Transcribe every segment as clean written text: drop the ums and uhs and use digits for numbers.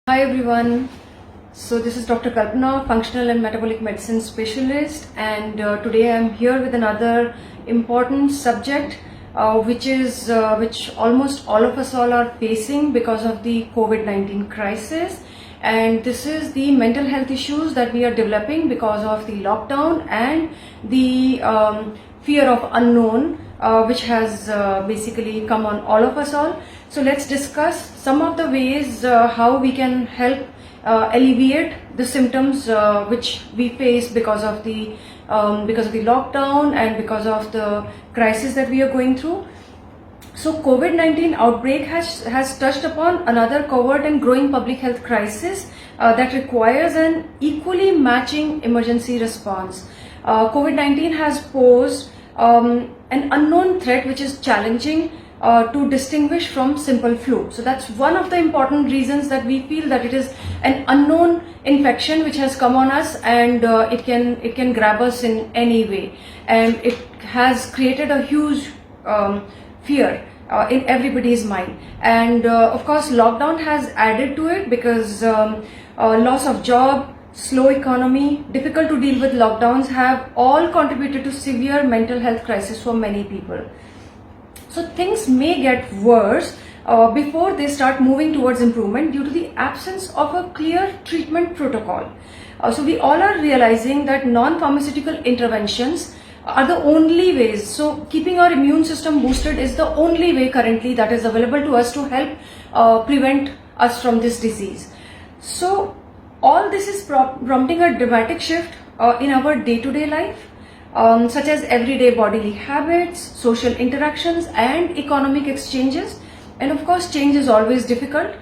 Hi everyone. So this is Dr. Kalpana, functional and metabolic medicine specialist, and today I'm here with another important subject, which almost all of us all are facing because of the COVID-19 crisis, and this is the mental health issues that we are developing because of the lockdown and the fear of unknown, which has basically come on all of us all. So let's discuss some of the ways how we can help alleviate the symptoms which we face because of the lockdown and because of the crisis that we are going through. So COVID-19 outbreak has touched upon another covert and growing public health crisis that requires an equally matching emergency response. COVID-19 has posed an unknown threat which is challenging to distinguish from simple flu. So that's one of the important reasons that we feel that it is an unknown infection which has come on us, and it can grab us in any way, and it has created a huge fear in everybody's mind. And of course lockdown has added to it because loss of job, slow economy, difficult to deal with lockdowns have all contributed to severe mental health crisis for many people. So things may get worse before they start moving towards improvement due to the absence of a clear treatment protocol. So we all are realizing that non-pharmaceutical interventions are the only ways. So keeping our immune system boosted is the only way currently that is available to us to help prevent us from this disease. So all this is prompting a dramatic shift in our day-to-day life. Such as everyday bodily habits, social interactions, and economic exchanges. And of course, change is always difficult.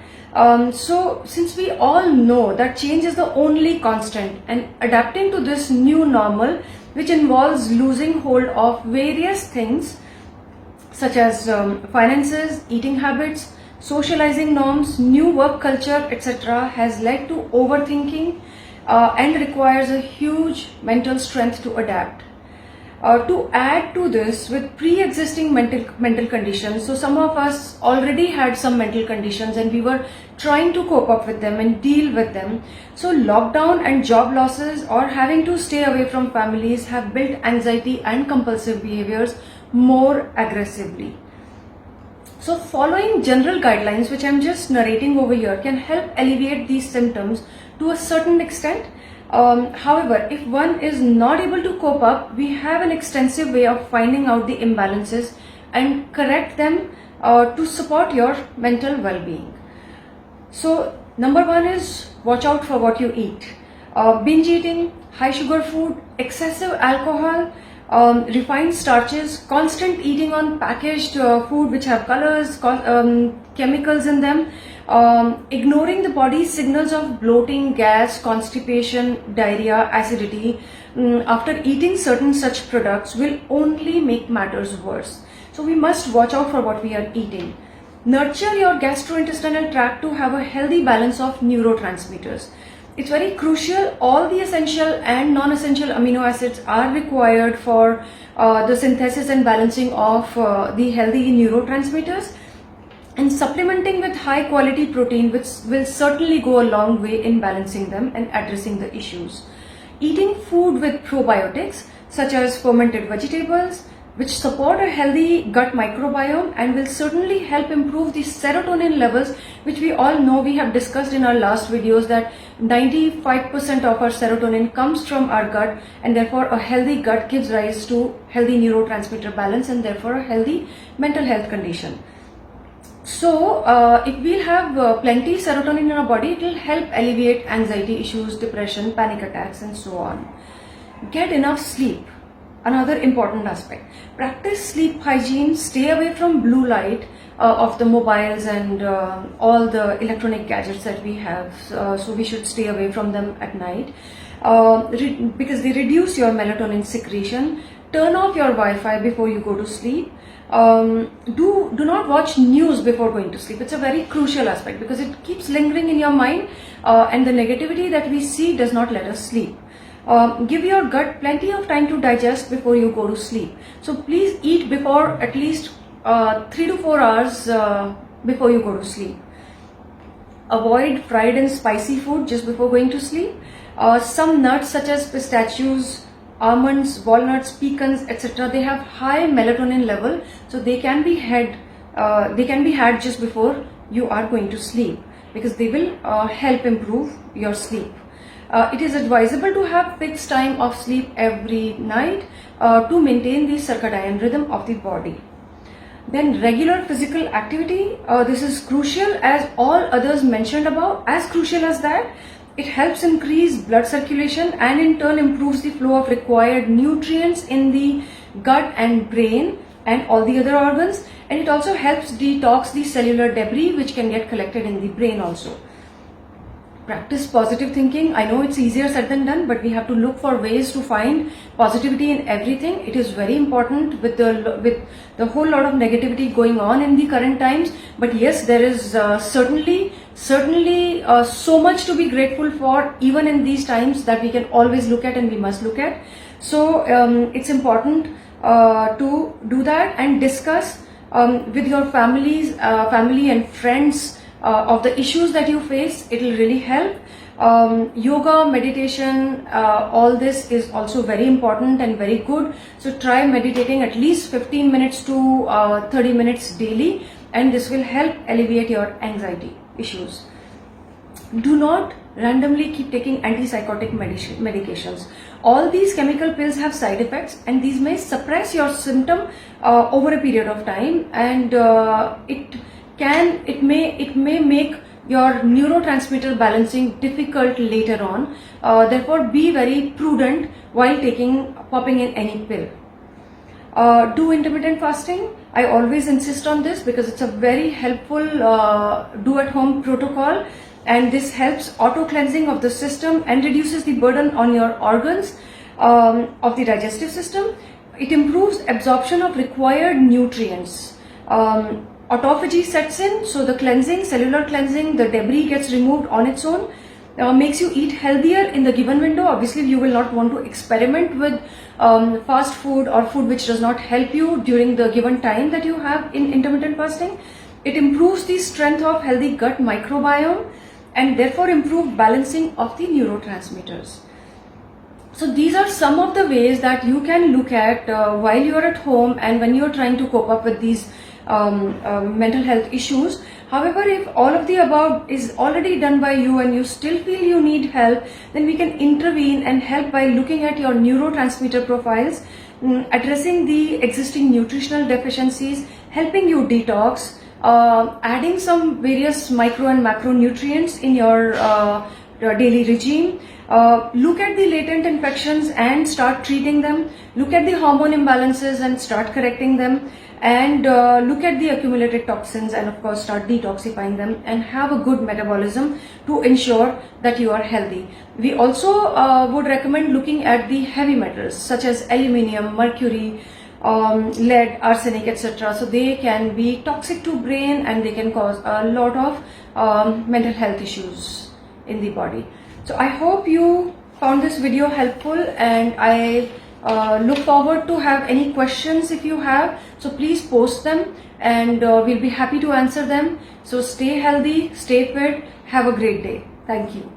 So since we all know that change is the only constant, and adapting to this new normal, which involves losing hold of various things such as finances, eating habits, socializing norms, new work culture, etc., has led to overthinking and requires a huge mental strength to adapt. To add to this, with pre-existing mental conditions, so some of us already had some mental conditions and we were trying to cope up with them and deal with them. So lockdown and job losses or having to stay away from families have built anxiety and compulsive behaviors more aggressively. So following general guidelines, which I'm just narrating over here, can help alleviate these symptoms to a certain extent. However, if one is not able to cope up, we have an extensive way of finding out the imbalances and correct them to support your mental well-being. So number one is watch out for what you eat. Binge eating, high sugar food, excessive alcohol, refined starches, constant eating on packaged food which have colors, chemicals in them, ignoring the body's signals of bloating, gas, constipation, diarrhea, acidity after eating certain such products will only make matters worse. So we must watch out for what we are eating. Nurture your gastrointestinal tract to have a healthy balance of neurotransmitters. It's very crucial. All the essential and non-essential amino acids are required for the synthesis and balancing of the healthy neurotransmitters, and supplementing with high quality protein, which will certainly go a long way in balancing them and addressing the issues. Eating food with probiotics such as fermented vegetables, which support a healthy gut microbiome and will certainly help improve the serotonin levels, which we all know, we have discussed in our last videos, that 95% of our serotonin comes from our gut, and therefore a healthy gut gives rise to healthy neurotransmitter balance and therefore a healthy mental health condition. So if we have plenty serotonin in our body, it will help alleviate anxiety issues, depression, panic attacks, and so on. Get enough sleep. Another important aspect. Practice sleep hygiene. Stay away from blue light of the mobiles and all the electronic gadgets that we have. So we should stay away from them at night because they reduce your melatonin secretion. Turn off your Wi-Fi before you go to sleep. Do not watch news before going to sleep. It's a very crucial aspect because it keeps lingering in your mind, and the negativity that we see does not let us sleep. Give your gut plenty of time to digest before you go to sleep. So please eat before at least 3 to 4 hours before you go to sleep. avoid fried and spicy food just before going to sleep. Some nuts such as pistachios, almonds, walnuts, pecans, etc. they have high melatonin level, so they can be had just before you are going to sleep, because they will help improve your sleep. It is advisable to have fixed time of sleep every night to maintain the circadian rhythm of the body. Then regular physical activity, this is crucial as all others mentioned above. As crucial as that, it helps increase blood circulation and in turn improves the flow of required nutrients in the gut and brain and all the other organs, and it also helps detox the cellular debris which can get collected in the brain also. Practice positive thinking. I know it's easier said than done, but we have to look for ways to find positivity in everything. It is very important with the whole lot of negativity going on in the current times. But yes, there is certainly so much to be grateful for even in these times that we can always look at and we must look at. So it's important to do that and discuss with your family and friends of the issues that you face. It will really help. Yoga, meditation, all this is also very important and very good. So try meditating at least 15 minutes to 30 minutes daily, and this will help alleviate your anxiety issues. Do not randomly keep taking antipsychotic medications. All these chemical pills have side effects, and these may suppress your symptom over a period of time, and it may make your neurotransmitter balancing difficult later on. Therefore, be very prudent while popping in any pill. Do intermittent fasting. I always insist on this because it's a very helpful do-at-home protocol, and this helps auto cleansing of the system and reduces the burden on your organs of the digestive system. It improves absorption of required nutrients. Autophagy sets in, so the cleansing, cellular cleansing, the debris gets removed on its own, makes you eat healthier in the given window. Obviously, you will not want to experiment with fast food or food which does not help you during the given time that you have in intermittent fasting. It improves the strength of healthy gut microbiome and therefore improve balancing of the neurotransmitters. So these are some of the ways that you can look at while you are at home and when you are trying to cope up with these mental health issues. However, if all of the above is already done by you and you still feel you need help, then we can intervene and help by looking at your neurotransmitter profiles, addressing the existing nutritional deficiencies, helping you detox, adding some various micro and macronutrients in your daily regime. Look at the latent infections and start treating them. Look at the hormone imbalances and start correcting them. And look at the accumulated toxins and of course start detoxifying them and have a good metabolism to ensure that you are healthy. We also would recommend looking at the heavy metals such as aluminium, mercury, lead, arsenic, etc. So they can be toxic to brain and they can cause a lot of mental health issues in the body. So I hope you found this video helpful, and I look forward to have any questions if you have. So please post them and we'll be happy to answer them. So stay healthy, stay fit, have a great day. Thank you.